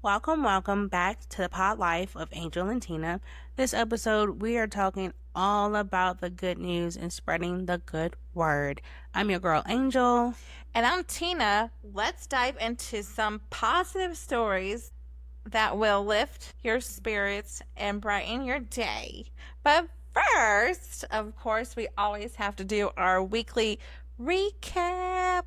Welcome back to the pod life of Angel and Tina. This episode, we are talking all about the good news and spreading the good word. I'm your girl, Angel. And I'm Tina. Let's dive into some positive stories that will lift your spirits and brighten your day. But first, of course, we always have to do our weekly recap.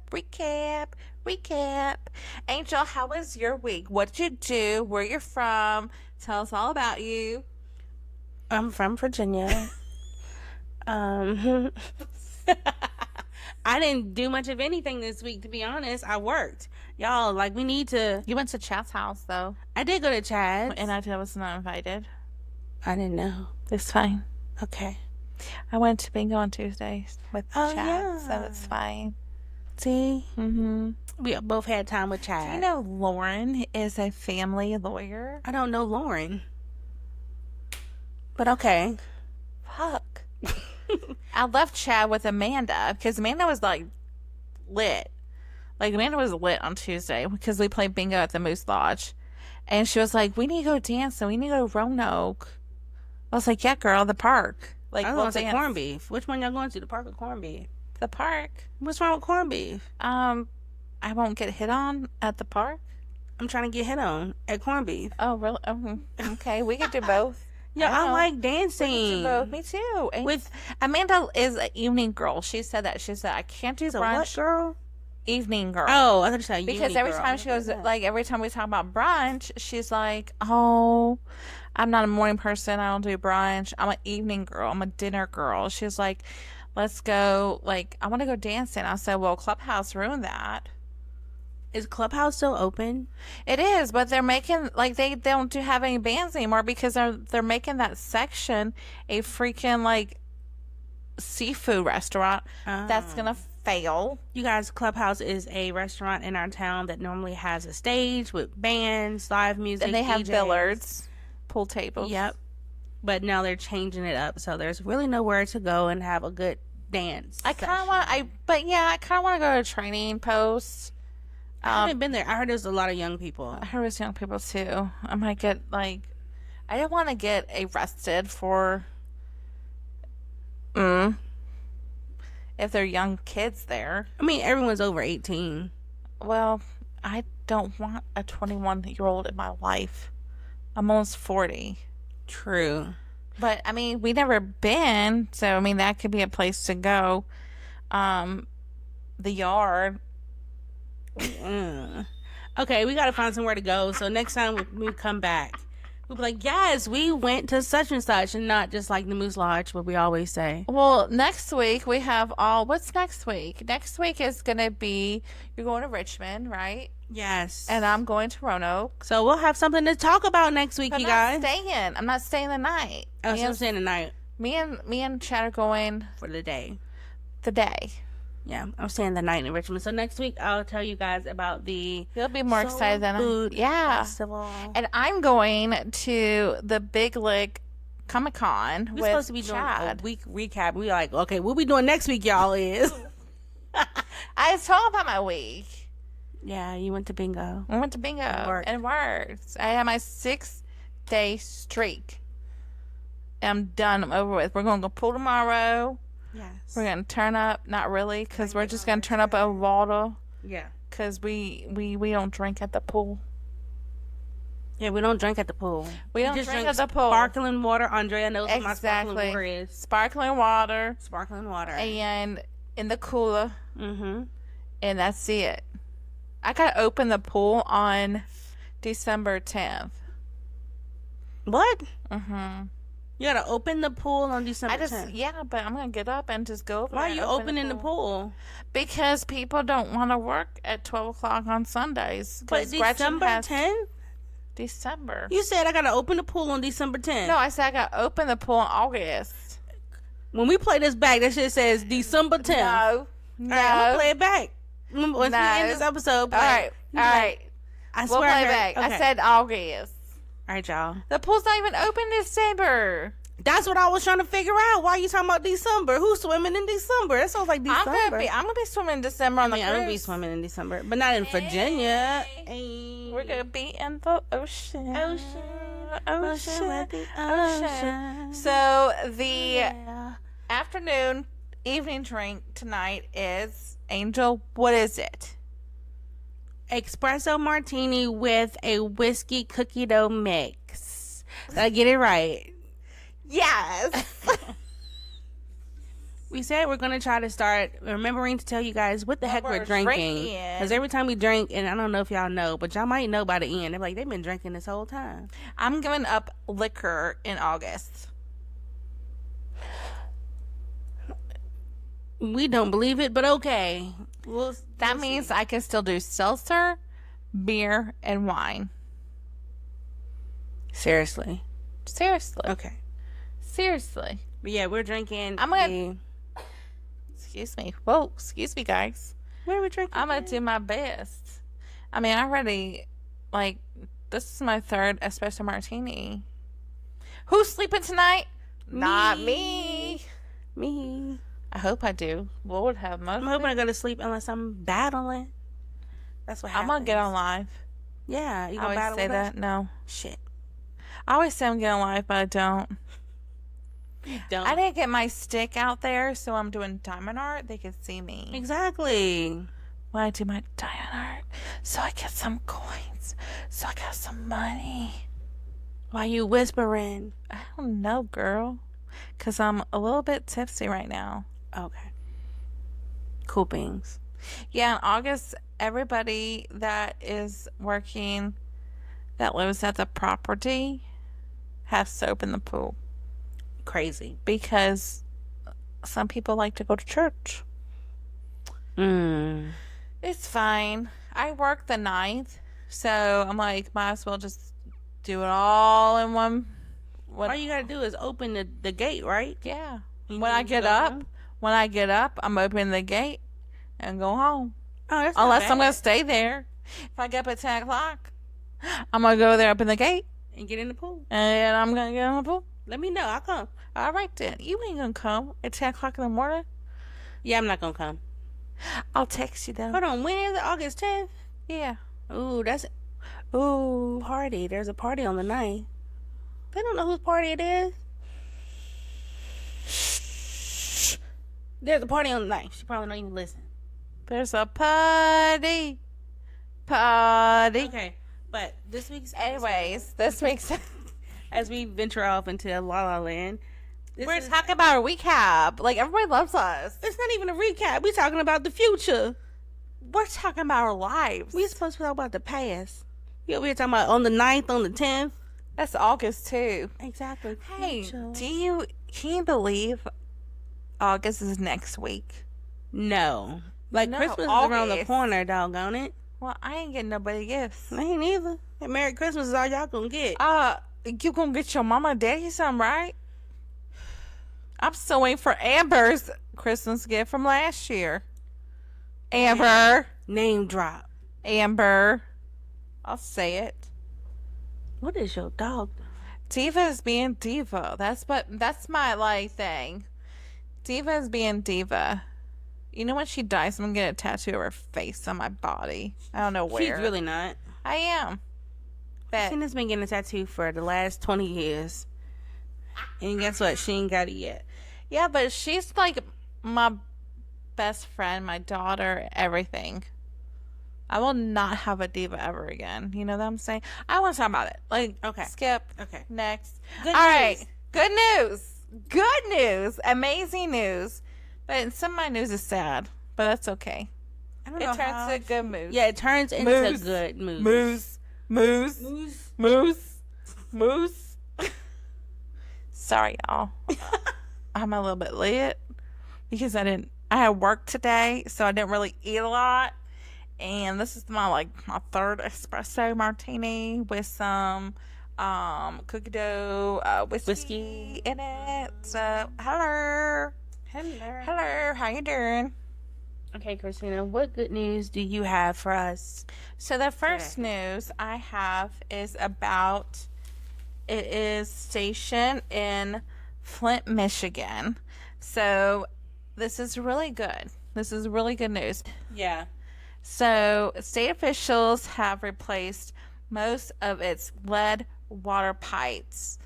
Angel, how was your week? What did you do? Where you're from? Tell us all about you. I'm from Virginia. I didn't do much of anything this week, to be honest. I worked. Y'all, we need to... You went to Chad's house, though. I did go to Chad's. And I was not invited. I didn't know. It's fine. Okay. I went to bingo on Tuesdays with Chad, yeah. so it's fine. See? Mm-hmm. We both had time with Chad. Do you know Lauren is a family lawyer? I don't know Lauren. But okay. Fuck. I left Chad with Amanda because Amanda was lit. Amanda was lit on Tuesday because we played bingo at the Moose Lodge. And she was like, we need to go dancing. We need to go to Roanoke. I was like, yeah, girl, the park. I was going to say corned beef. Which one y'all going to? The park or corned beef? The park. What's wrong with corned beef? I won't get hit on at the park. I'm trying to get hit on at corned beef. Oh, really? Okay, we could do both. Yeah, I like dancing. We could do both. Me too. With Amanda is an evening girl. She said that. She said, I can't do brunch. What girl? Evening girl. Oh, I thought you said because every time she goes, every time we talk about brunch, she's like, oh, I'm not a morning person. I don't do brunch. I'm an evening girl. I'm a dinner girl. She's like, let's go. I want to go dancing. I said, well, Clubhouse ruined that. Is Clubhouse still open? It is, but they're making they don't have any bands anymore because they're making that section a freaking seafood restaurant that's gonna fail. You guys, Clubhouse is a restaurant in our town that normally has a stage with bands, live music, and they have DJs. billiards, pool tables. Yep. But now they're changing it up, so there's really nowhere to go and have a good dance. I kind of want to go to Training Post. I haven't been there. I heard there's a lot of young people. I heard there's young people too. I might get I don't want to get arrested for if they're young kids there. I mean, everyone's over 18. Well, I don't want a 21-year-old in my life. I'm almost 40. True. But I mean, we never been, so I mean that could be a place to go. The yard. Okay, we gotta find somewhere to go. So next time we come back, we'll be like, yes, we went to such and such, and not just the Moose Lodge, what we always say. Well, next week we have what's next week? Next week is gonna be, you're going to Richmond, right? Yes. And I'm going to Roanoke. So we'll have something to talk about next week, you guys. I'm not staying the night. Oh, so I'm staying the night. Me and Chad are going for the day. Yeah, I'm staying the night in Richmond. So next week I'll tell you guys about the You'll be more excited than food festival. And I'm going to the Big Lick Comic-Con with supposed to be Chad. Doing a week recap. We like, okay, what we doing next week, y'all, is I was talking about my week. Yeah, you went to bingo. I went to bingo and it worked. I had my 6-day streak. I'm done. I'm over with. We're going to go pool tomorrow. Yes. We're going to turn up. Not really, because we're just going to turn up over water. Yeah. Because we don't drink at the pool. Yeah, we don't drink at the pool. We don't drink at the pool. Sparkling water. Andrea knows what my sparkling water is. Sparkling water. Sparkling water. And in the cooler. Mm-hmm. And that's it. I got to open the pool on December 10th. What? Mm-hmm. You got to open the pool on December 10th? Yeah, but I'm going to get up and just go over Why are you opening the pool? Because people don't want to work at 12 o'clock on Sundays. But December 10th? December. You said I got to open the pool on December 10th. No, I said I got to open the pool in August. When we play this back, that shit says December 10th. No. All right, I'm going to play it back. Once we end this episode, play. All right. I swear we'll play it back. Okay. I said August. All right, y'all. The pool's not even open in December. That's what I was trying to figure out. Why you talking about December? Who's swimming in December? That sounds like December. I'm gonna be swimming in December on the cruise. I'm gonna be swimming in December, but not in Virginia. Hey. We're gonna be in the ocean. Ocean. So the afternoon, evening drink tonight is, Angel, what is it? Espresso martini with a whiskey cookie dough mix. Did I get it right? Yes. We said we're going to try to start remembering to tell you guys what the heck we're drinking. Because every time we drink, and I don't know if y'all know, but y'all might know by the end, they're like, they've been drinking this whole time. I'm giving up liquor in August. We don't believe it, but okay. That means I can still do seltzer, beer, and wine. Seriously. Okay. Seriously. But yeah, we're drinking. Excuse me. Whoa, excuse me, guys. What are we drinking? I'm going to do my best. I mean, I already, this is my third espresso martini. Who's sleeping tonight? Not me. Me. I hope I do. Lord have mercy. I'm hoping I go to sleep unless I'm battling. That's what happens. I'm going to get on live. Yeah. You gonna I always say that? No. Shit. I always say I'm getting on live, but I don't. Don't. I didn't get my stick out there, so I'm doing diamond art. They can see me. Exactly. When I do my diamond art, so I get some coins, so I got some money. Why you whispering? I don't know, girl. Because I'm a little bit tipsy right now. Okay. Cool beans. Yeah, in August, everybody that is working, that lives at the property, has soap in the pool. Crazy. Because some people like to go to church. It's fine. I work the 9th, so I'm like, might as well just do it all in one. All you gotta do is open the gate, right? Yeah. When I get up, I'm opening the gate and go home. Oh, that's unless I'm gonna stay there. If I get up at 10 o'clock, I'm gonna go there, open the gate, and get in the pool. And I'm gonna get in the pool. Let me know. I'll come. All right then. You ain't gonna come at 10 o'clock in the morning. Yeah, I'm not gonna come. I'll text you though. Hold on. When is it? August 10th? Yeah. Ooh, party. There's a party on the 9th. They don't know whose party it is. Shh. There's a party on the 9th. She probably don't even listen. There's a party. Okay, but this week's as we venture off into La La Land, we're talking about a recap. Like, everybody loves us. It's not even a recap. We're talking about the future. We're talking about our lives. We're supposed to talk about the past. We over here talking about on the 9th, on the 10th. That's August too. Exactly. Hey, can you believe August is next week? No. Christmas is around the corner, doggone it. Well, I ain't getting nobody gifts. I ain't either. And Merry Christmas is all y'all gonna get. You gonna get your mama and daddy something, right? I'm still waiting for Amber's Christmas gift from last year. Amber. Name drop. Amber. I'll say it. What is your dog? Diva is being diva. That's my thing. Diva is being diva. You know when she dies, I'm gonna get a tattoo of her face on my body. I don't know where. She's really not. I am. Tina's been getting a tattoo for the last 20 years. And guess what? She ain't got it yet. Yeah, but she's like my best friend, my daughter, everything. I will not have a diva ever again. You know what I'm saying? I want to talk about it. Okay. Skip. Okay. Next. Good All news. right. Good news. Good news. Amazing news. But some of my news is sad. But that's okay. I don't know. It turns to good moose. Yeah, it turns into good moose. Moose. Sorry, y'all. I'm a little bit lit because I had work today, so I didn't really eat a lot. And this is my third espresso martini with some cookie dough whiskey in it. So hello, how you doing? Okay, Christina, what good news do you have for us? So the first news I have is about, it is stationed in Flint, Michigan. So this is really good. This is really good news. Yeah. So state officials have replaced most of its lead water pipes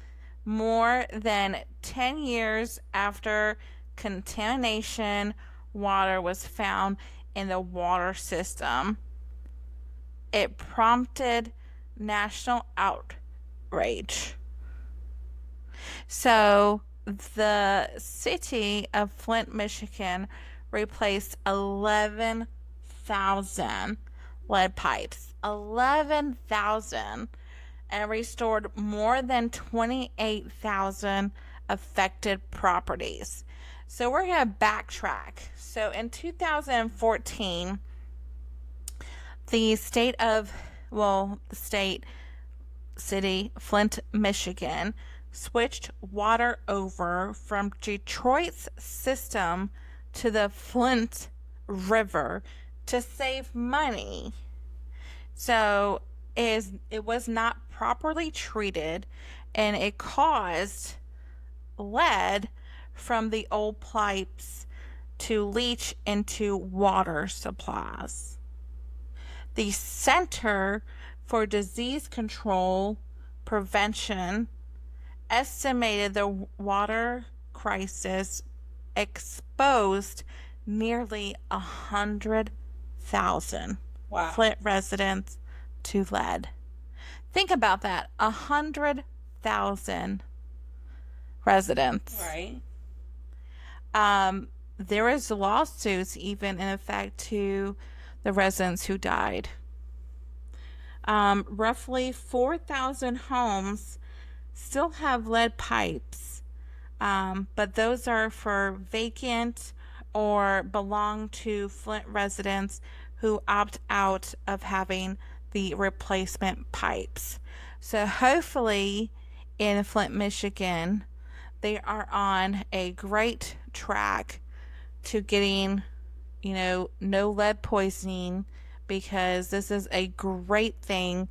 more than 10 years after contamination water was found in the water system. It prompted national outrage. So the city of Flint, Michigan replaced 11,000 lead pipes. 11,000, and restored more than 28,000 affected properties. So we're going to backtrack. So in 2014, the city, Flint, Michigan, switched water over from Detroit's system to the Flint River to save money. So it was not properly treated, and it caused lead from the old pipes to leach into water supplies. The Center for Disease Control Prevention estimated the water crisis exposed nearly 100,000 Flint residents to lead. Think about that. 100,000 residents. Right. There is lawsuits even in effect to the residents who died. Roughly 4,000 homes still have lead pipes, but those are for vacant or belong to Flint residents who opt out of having the replacement pipes. So hopefully in Flint, Michigan, they are on a great track to getting, no lead poisoning, because this is a great thing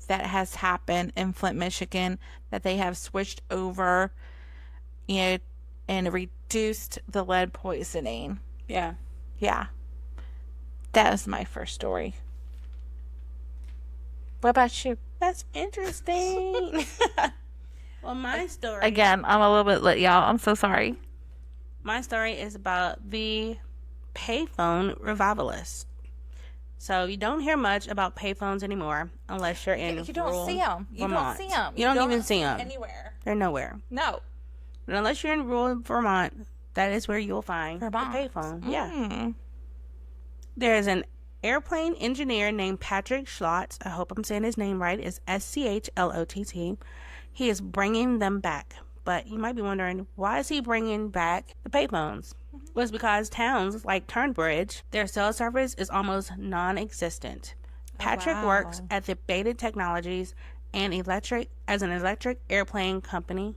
that has happened in Flint, Michigan, that they have switched over, and reduced the lead poisoning. Yeah. Yeah. That was my first story. What about you? That's interesting. Well, my story. Again, I'm a little bit lit, y'all. I'm so sorry. My story is about the payphone revivalist. So you don't hear much about payphones anymore unless you're in You don't rural see them. You Vermont. don't see them. You don't even see them anywhere. They're nowhere. No. But unless you're in rural Vermont, that is where you'll find Vermont. the payphone. Mm. Yeah. There's an airplane engineer named Patrick Schlott. I hope I'm saying his name right. It's Schlott. He is bringing them back. But you might be wondering, why is he bringing back the payphones? Well, it's because towns like Turnbridge, their cell service is almost non-existent. Patrick works at the Beta Technologies and as an electric airplane company.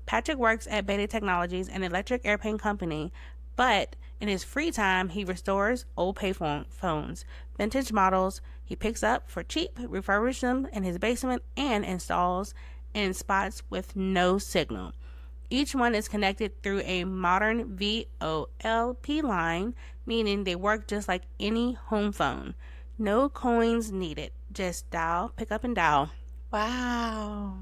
Patrick works at Beta Technologies, an electric airplane company, but in his free time, he restores old phones, vintage models. He picks up for cheap, refurbishes them in his basement, and installs in spots with no signal. Each one is connected through a modern VoLP line, meaning they work just like any home phone. No coins needed, just dial, pick up and dial. Wow.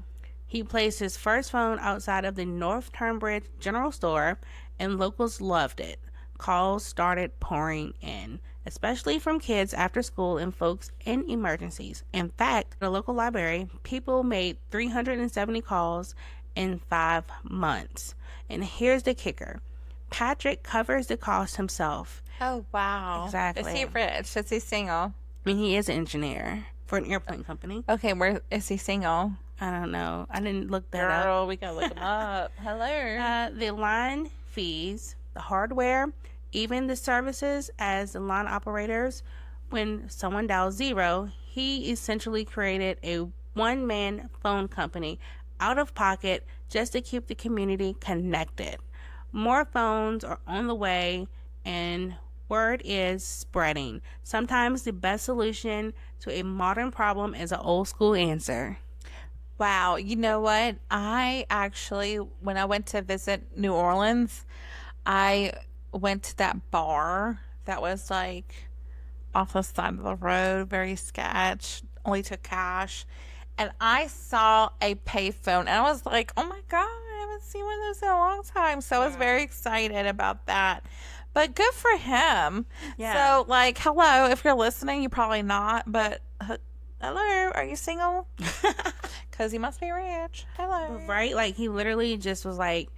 He placed his first phone outside of the North Turnbridge General Store, and locals loved it. Calls started pouring in, especially from kids after school and folks in emergencies. In fact, at the local library, people made 370 calls in 5 months. And here's the kicker. Patrick covers the cost himself. Oh, wow. Exactly. Is he rich? Is he single? I mean, he is an engineer for an airplane company. Okay, where is he single? I don't know. I didn't look that up. Girl, we gotta look him up. Hello. The line fees, the hardware, even the services as the line operators. When someone dials 0, he essentially created a one-man phone company out of pocket just to keep the community connected. More phones are on the way, and word is spreading. Sometimes the best solution to a modern problem is an old school answer. Wow. You know what? I actually, when I went to visit New Orleans, I went to that bar that was like off the side of the road, very sketch, only took cash. And I saw a payphone and I was like, oh my God, I haven't seen one of those in a long time. So I was Wow. very excited about that. But good for him. Yeah. So, like, hello, if you're listening, you're probably not, but hello, are you single? Because you must be rich. Hello. Right? Like he literally just was like,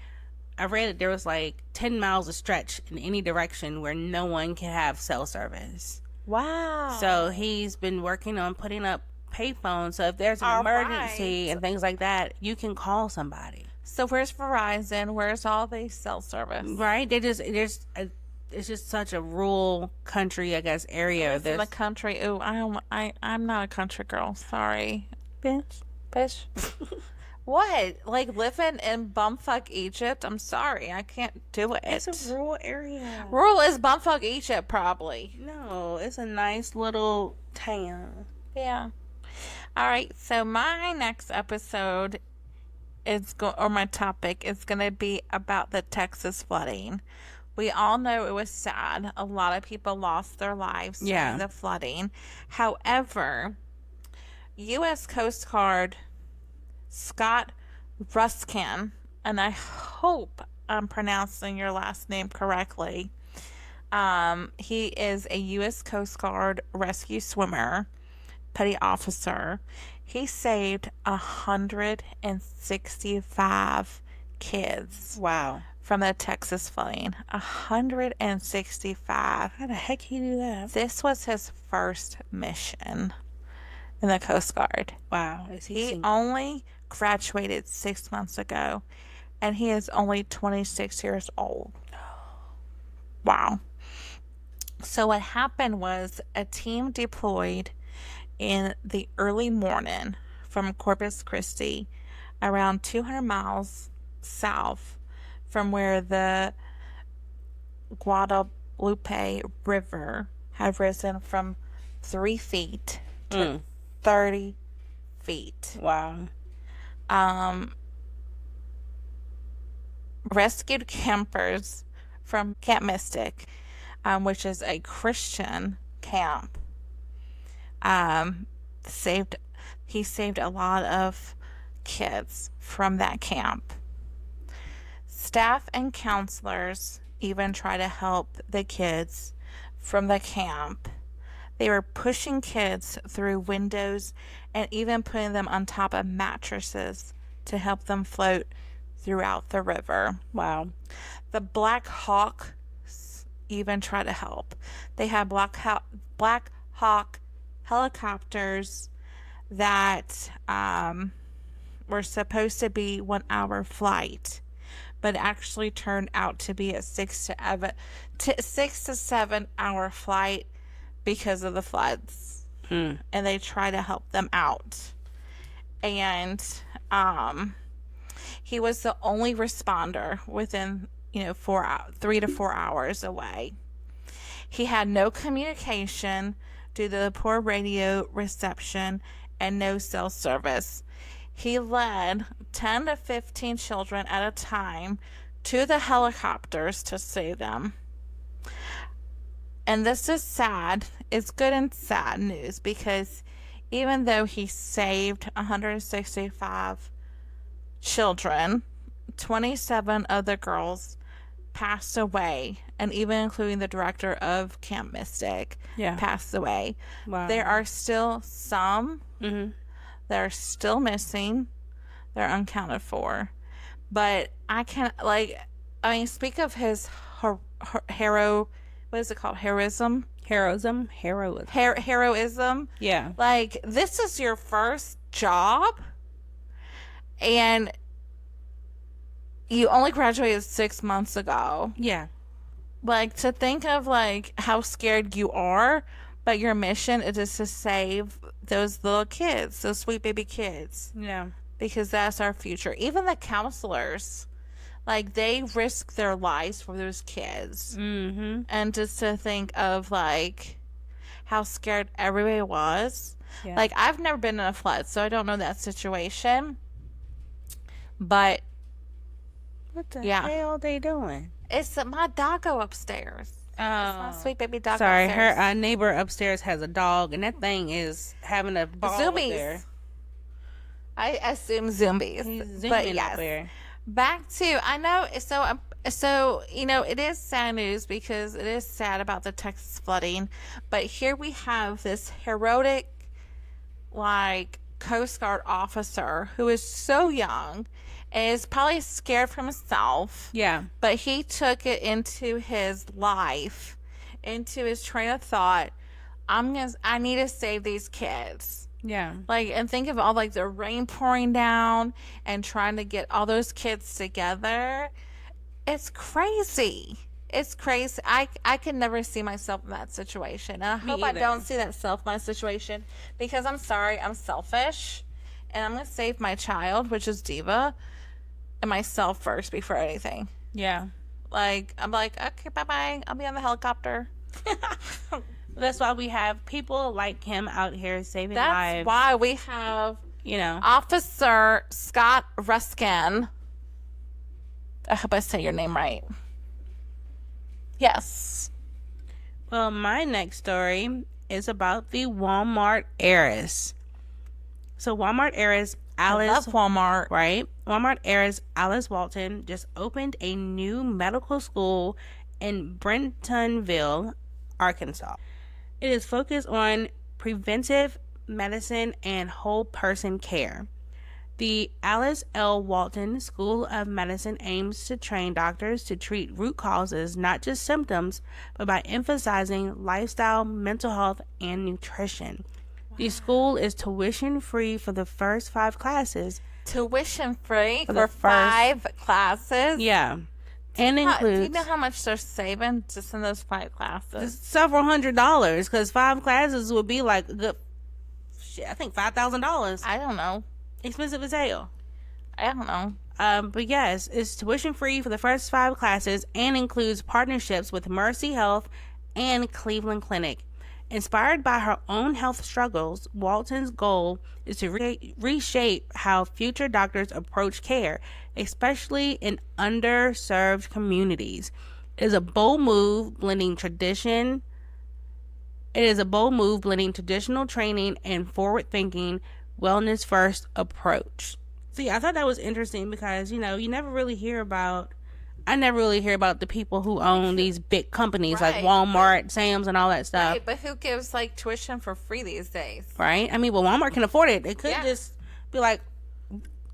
I read it. There was like 10 miles of stretch in any direction where no one can have cell service. Wow. So he's been working on putting up payphones. So if there's an All emergency right. and things like that, you can call somebody. So, where's Verizon? Where's all the cell service? Right? It's just such a rural country, I guess, area. In the country. Ooh, I'm not a country girl. Sorry. Bitch. Bitch. What? Like living in bumfuck Egypt? I'm sorry. I can't do it. It's a rural area. Rural is bumfuck Egypt, probably. No, it's a nice little town. Yeah. All right. So my next episode or my topic is going to be about the Texas flooding. We all know it was sad. A lot of people lost their lives during the flooding. However, U.S. Coast Guard Scott Ruskin, and I hope I'm pronouncing your last name correctly. He is a U.S. Coast Guard rescue swimmer, petty officer. He saved 165 kids. Wow. From the Texas flooding. 165. How the heck he do that? This was his first mission in the Coast Guard. Wow. He only graduated 6 months ago, and he is only 26 years old. Wow. So what happened was a team deployed in the early morning from Corpus Christi, around 200 miles south from where the Guadalupe River had risen from 3 feet to 30 feet. Wow. Rescued campers from Camp Mystic, which is a Christian camp. He saved a lot of kids from that camp. Staff and counselors even try to help the kids from the camp. They were pushing kids through windows and even putting them on top of mattresses to help them float throughout the river. Wow. The Black Hawks even try to help. They had Black Hawk helicopters that were supposed to be 1 hour flight, but actually turned out to be a 6 to 7 hour flight because of the floods. And they try to help them out. And he was the only responder within 3 to 4 hours away. He had no communication due to the poor radio reception and no cell service. He led 10 to 15 children at a time to the helicopters to save them. And this is sad. It's good and sad news because even though he saved 165 children, 27 of the girls passed away, and even including the director of Camp Mystic passed away. Wow. There are still some that are still missing. They're uncounted for. But I can't, speak of his what is it called? Heroism? Heroism. Heroism. Yeah. Like, this is your first job, and you only graduated 6 months ago. Yeah. Like, to think of, how scared you are, but your mission is just to save those little kids, those sweet baby kids. Yeah. Because that's our future. Even the counselors, they risk their lives for those kids. Mm-hmm. And just to think of, how scared everybody was. Yeah. Like, I've never been in a flood, so I don't know that situation. But What the yeah, hell are they doing? it's my doggo upstairs. It's my Oh, sweet baby dog sorry. upstairs. Her neighbor upstairs has a dog, and that thing is having a ball up there. Zoomies. I assume zombies. He's But zooming up yes. there. Back to, I know, so you know, it is sad news because it is sad about the Texas flooding, but here we have this heroic, like, Coast Guard officer who is so young and is probably scared for himself, Yeah. but he took it into his life, into his train of thought. I need to save these kids. Yeah. Like, and think of all, like, the rain pouring down and trying to get all those kids together. It's crazy. It's crazy. I can never see myself in that situation. And I hope I either. don't see that my situation, because I'm sorry, I'm selfish. And I'm going to save my child, which is Diva, and myself first before anything. Yeah. Like, I'm like, okay, bye-bye. I'll be on the helicopter. That's why we have people like him out here saving That's lives. why we have You know. Officer Scott Ruskin. I hope I say your name right. Yes. Well, my next story is about the Walmart heiress. So Walmart heiress Alice, I love Walmart. right? Walmart heiress Alice Walton just opened a new medical school in Brentonville, Arkansas. It is focused on preventive medicine and whole person care. The Alice L. Walton School of Medicine aims to train doctors to treat root causes, not just symptoms, but by emphasizing lifestyle, mental health, and nutrition. The school is tuition free for the first 5 classes. Tuition free the for first- 5 classes. Yeah. And Do includes you know how much they're saving just in those 5 classes? several $100s, because 5 classes would be like a good, shit, I think $5,000. I don't know. Expensive as hell. I don't know. But yes, it's tuition free for the first 5 classes and includes partnerships with Mercy Health and Cleveland Clinic. Inspired by her own health struggles, Walton's goal is to reshape how future doctors approach care, especially in underserved communities. It is a bold move blending traditional training and forward-thinking, wellness-first approach. See, I thought that was interesting because, you never really hear about... I never really hear about the people who own these big companies like Right. Walmart, Sam's, and all that stuff. Right, but who gives, like, tuition for free these days? Right? I mean, well, Walmart can afford it. It could Yeah. just be like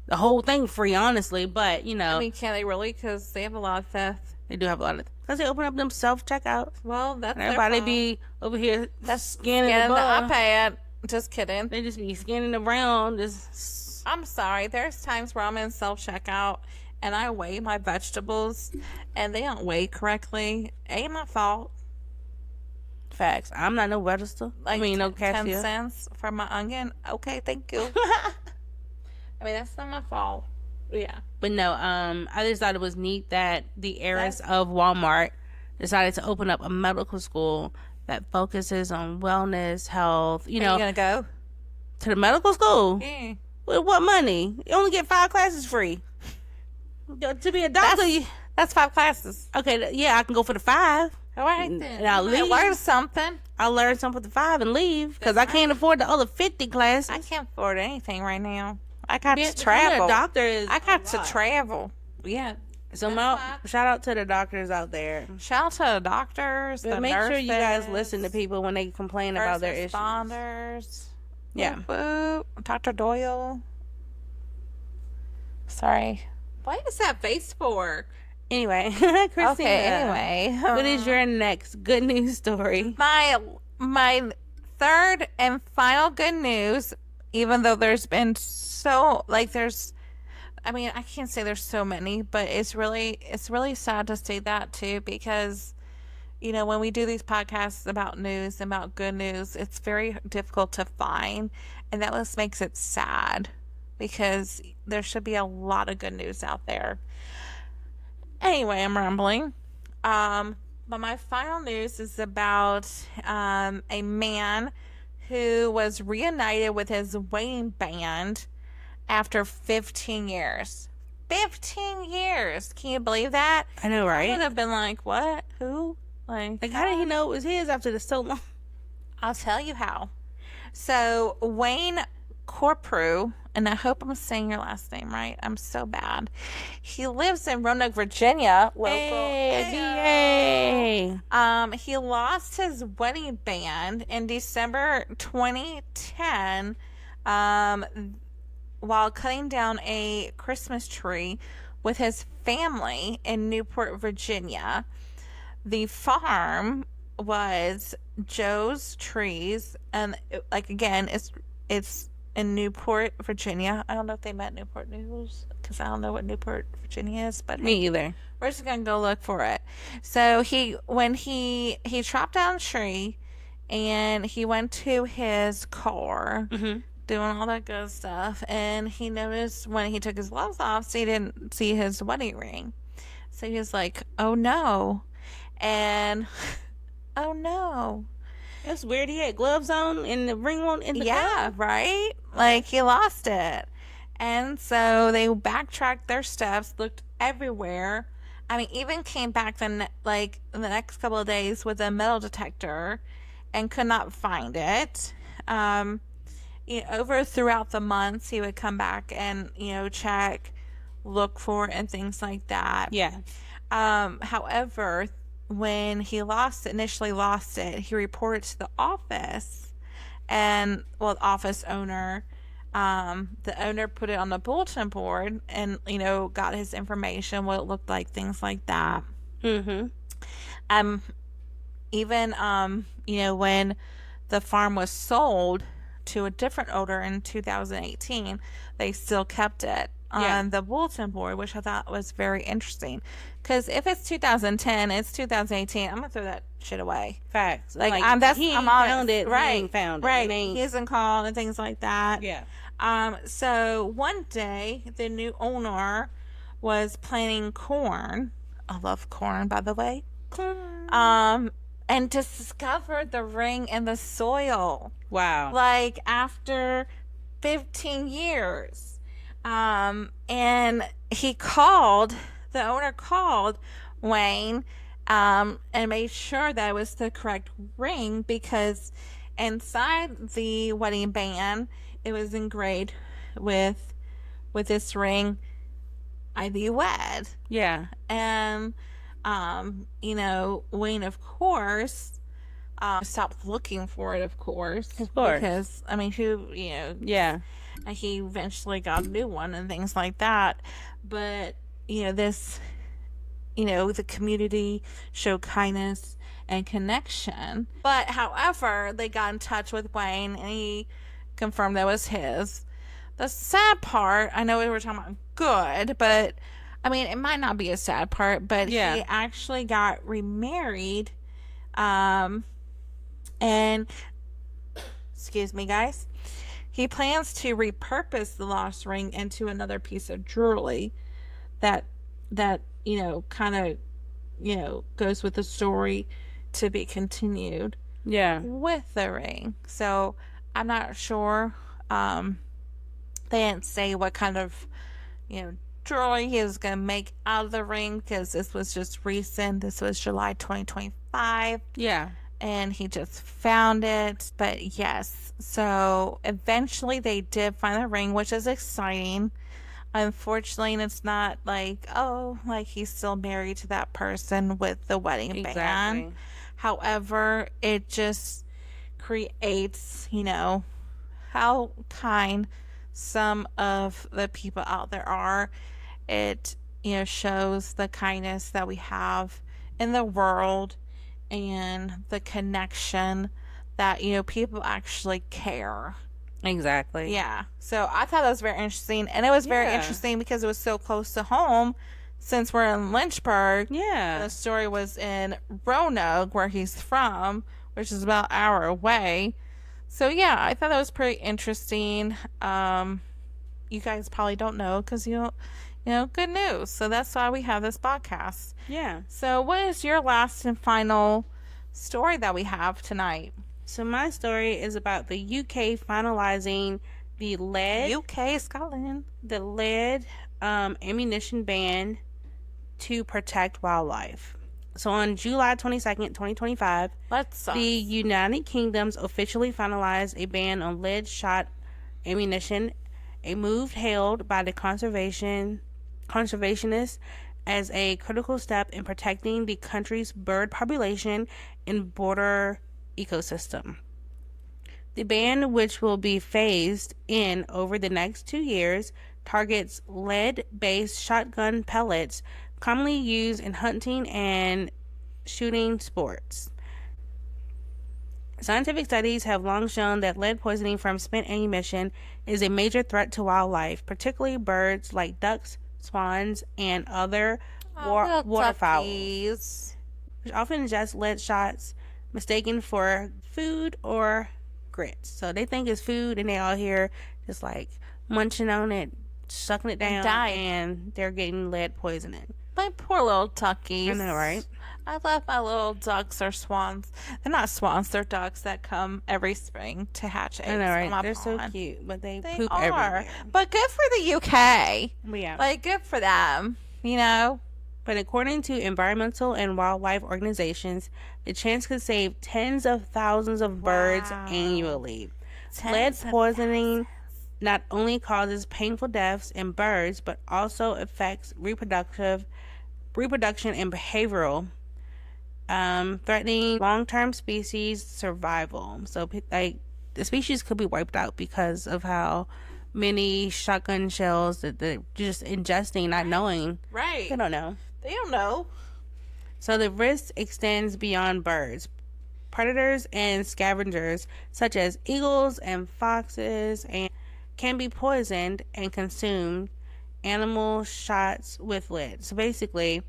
the whole thing free, honestly. But, I mean, can they really? Because they have a lot of theft. they do have a lot of... Because they open up them self-checkouts. Well, that's And their everybody fault. be over here scanning Scanning the the bar. iPad. Just kidding. They just be scanning around. Just... I'm sorry. There's times where I'm in self-checkout and I weigh my vegetables and they don't weigh correctly. Ain't my fault. Facts. I'm not no register. Like, I mean, no 10 cashier. cents for my onion. Okay, thank you. I mean, that's not my fault. Yeah. But no, I just thought it was neat that the heiress of Walmart decided to open up a medical school that focuses on wellness, health, Are you gonna go? to the medical school. Yeah. With what money? You only get 5 classes free. To be a doctor, That's 5 classes. okay, yeah, I can go for the 5. All right then. And I'll You might leave. learn something. I'll learn something for the 5 and leave because I can't afford the other 50 classes. I can't afford anything right now. I got Being- to becoming travel. A doctor is I got a to lot. travel. Yeah. So That's shout out to the doctors out there. Shout out to the doctors, But the make sure you guys nurses, listen to people when they complain first about their issues. responders. Yeah. Boop, boop. Dr. Doyle. Sorry. What is that face for? Anyway, Christina. Okay, anyway. What is your next good news story? My third and final good news, even though there's been I can't say there's so many, but it's really sad to say that too, because when we do these podcasts about news, about good news, it's very difficult to find, and that just makes it sad because there should be a lot of good news out there. Anyway, I'm rambling. But my final news is about a man who was reunited with his wedding band after 15 years. 15 years. Can you believe that? I know, I would right? have been like, what? Who? Like, how did he know it was his after this so long? I'll tell you how. So, Wayne Corprew, and I hope I'm saying your last name right. I'm so bad. He lives in Roanoke, Virginia. Local. Hey, He lost his wedding band in December 2010, um, while cutting down a Christmas tree with his family in Newport, Virginia. The farm was Joe's Trees, and like again, it's in Newport, Virginia. I don't know if they meant Newport News because I don't know what Newport, Virginia is, but me either. we're just gonna go look for it. So when he chopped down a tree, and he went to his car, doing all that good stuff, and he noticed when he took his gloves off, so he didn't see his wedding ring. So he was like, "Oh no!" And oh no. That's weird. He had gloves on and the ring on in the Yeah, glove. right? Like he lost it. And so they backtracked their steps, looked everywhere. I mean, even came back like in the next couple of days with a metal detector and could not find it. Over throughout the months, he would come back and check, look for it, and things like that. Yeah. However, when he initially lost it, he reported to the office, and well, the office owner, the owner put it on the bulletin board, and got his information, what it looked like, things like that. Mm-hmm. Um, Even when the farm was sold to a different owner in 2018, they still kept it on the bulletin board, which I thought was very interesting. Because if it's 2010, it's 2018. I'm gonna throw that shit away. Facts. Like I'm honest. Found it. Right. He ain't found it. Right. It ain't... He hasn't called and things like that. Yeah. So one day the new owner was planting corn. I love corn, by the way. And discovered the ring in the soil. Wow. Like after 15 years. And the owner called Wayne, and made sure that it was the correct ring, because inside the wedding band, it was engraved with this ring, I thee wed. Yeah. And, Wayne, of course, stopped looking for it, of course. Of course. Because, I mean, Yeah. he eventually got a new one and things like that. But, the community showed kindness and connection. But, however, they got in touch with Wayne, and he confirmed that was his. The sad part, I know we were talking about good, but I mean, it might not be a sad part, but he actually got remarried. And excuse me, guys. He plans to repurpose the lost ring into another piece of jewelry that kind of goes with the story to be continued. Yeah. With the ring. So I'm not sure. They didn't say what kind of jewelry he was going to make out of the ring, because this was just recent. This was July 2025. Yeah. And he just found it. But yes, so eventually they did find the ring, which is exciting. Unfortunately, it's not like, he's still married to that person with the wedding band. However, it just creates, how kind some of the people out there are. It, shows the kindness that we have in the world, and the connection that, people actually care. Exactly. Yeah. So I thought that was very interesting. And it was very interesting because it was so close to home, since we're in Lynchburg. Yeah. The story was in Roanoke, where he's from, which is about an hour away. So yeah, I thought that was pretty interesting. You guys probably don't know, because you good news. So that's why we have this podcast. Yeah. So what is your last and final story that we have tonight? So my story is about the UK finalizing the lead UK, Scotland. Ammunition ban to protect wildlife. So on July 22nd, 2025, the United Kingdom's officially finalized a ban on lead shot ammunition, a move hailed by the conservationists as a critical step in protecting the country's bird population and border ecosystem. The ban, which will be phased in over the next 2 years, targets lead-based shotgun pellets commonly used in hunting and shooting sports. Scientific studies have long shown that lead poisoning from spent ammunition is a major threat to wildlife, particularly birds like ducks, swans, and other waterfowl, which often ingest lead shots mistaken for food or grits. So they think it's food, and they all here just like munching on it, sucking it down, and they're getting lead poisoning. My poor little duckies. I know, right? I love my little ducks or swans. They're not swans, they're ducks that come every spring to hatch eggs. I know, right? They're pond. so cute, but they poop everywhere. But good for the UK. Yeah. Like, good for them, But according to environmental and wildlife organizations, the chance could save tens of thousands of birds annually. Lead poisoning not only causes painful deaths in birds, but also affects reproduction and behavioral, threatening long-term species survival. So, like, the species could be wiped out because of how many shotgun shells that they're just ingesting, not knowing. Right. They don't know. They don't know. So the risk extends beyond birds. Predators and scavengers, such as eagles and foxes, can be poisoned and consumed animal shots with lead. So basically,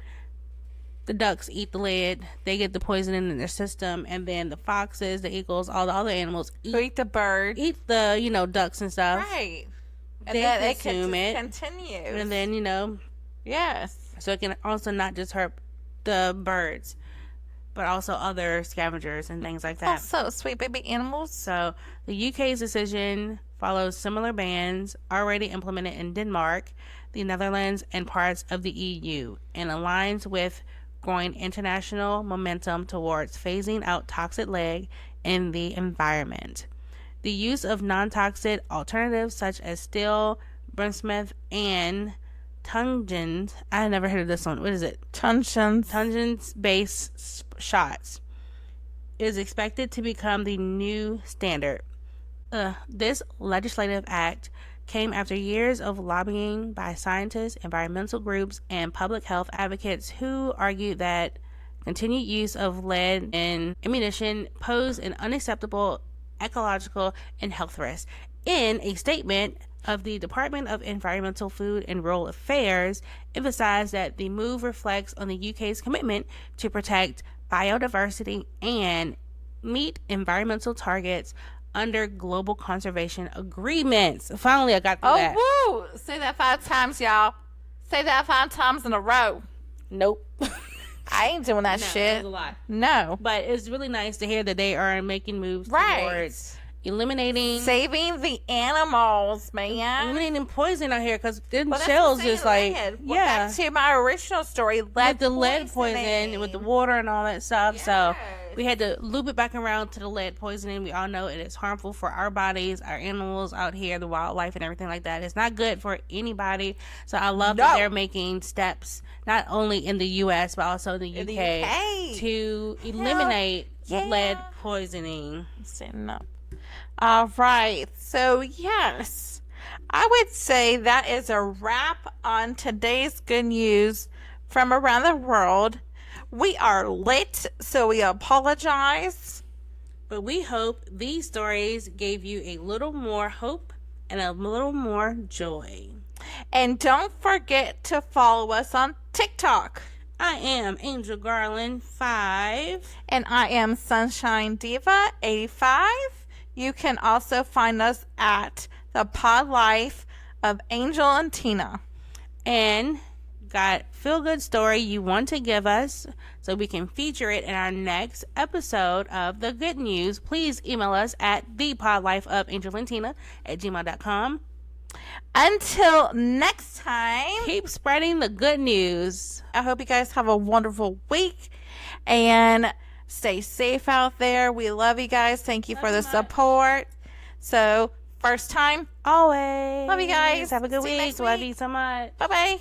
the ducks eat the lead, they get the poison in their system, and then the foxes, the eagles, all the other animals eat the bird, eat the ducks and stuff. Right. And they then consume it, continue. And then yes. So it can also not just hurt the birds, but also other scavengers and things like that. Also, sweet baby animals. So the UK's decision follows similar bans already implemented in Denmark, the Netherlands, and parts of the EU, and aligns with growing international momentum towards phasing out toxic lead in the environment. The use of non-toxic alternatives such as steel, bismuth, and tungsten. I never heard of this one. What is it? Tungsten-based shots is expected to become the new standard. This legislative act came after years of lobbying by scientists, environmental groups, and public health advocates who argued that continued use of lead in ammunition posed an unacceptable ecological and health risk. In a statement of the Department of Environmental, Food and Rural Affairs, emphasized that the move reflects on the UK's commitment to protect biodiversity and meet environmental targets under global conservation agreements. Finally, I got through that. Oh, woo! Say that 5 times, y'all. Say that 5 times in a row. Nope. I ain't doing that shit. That was a lie. No. But it's really nice to hear that they are making moves towards saving the animals, man. Eliminating poison out here, because them shells just like back to my original story, lead poisoning with the water and all that stuff. Yes. So we had to loop it back around to the lead poisoning. We all know it is harmful for our bodies, our animals out here, the wildlife and everything like that. It's not good for anybody. So I love that they're making steps not only in the US but also in the UK to eliminate lead poisoning. Standing up. All right. So, yes, I would say that is a wrap on today's good news from around the world. We are lit, so we apologize. But we hope these stories gave you a little more hope and a little more joy. And don't forget to follow us on TikTok. I am Angel Garland 5. And I am Sunshine Diva 85. You can also find us at the Pod Life of Angel and Tina. and got feel good story you want to give us so we can feature it in our next episode of The Good News, please email us at thepodlifeofangelantina@gmail.com. Until next time, Keep spreading the good news. I hope you guys have a wonderful week and stay safe out there. We love you guys. Thank you for the support. So, first time, Always. love you guys. Have a good See you week. next Love week. you so much. Bye bye.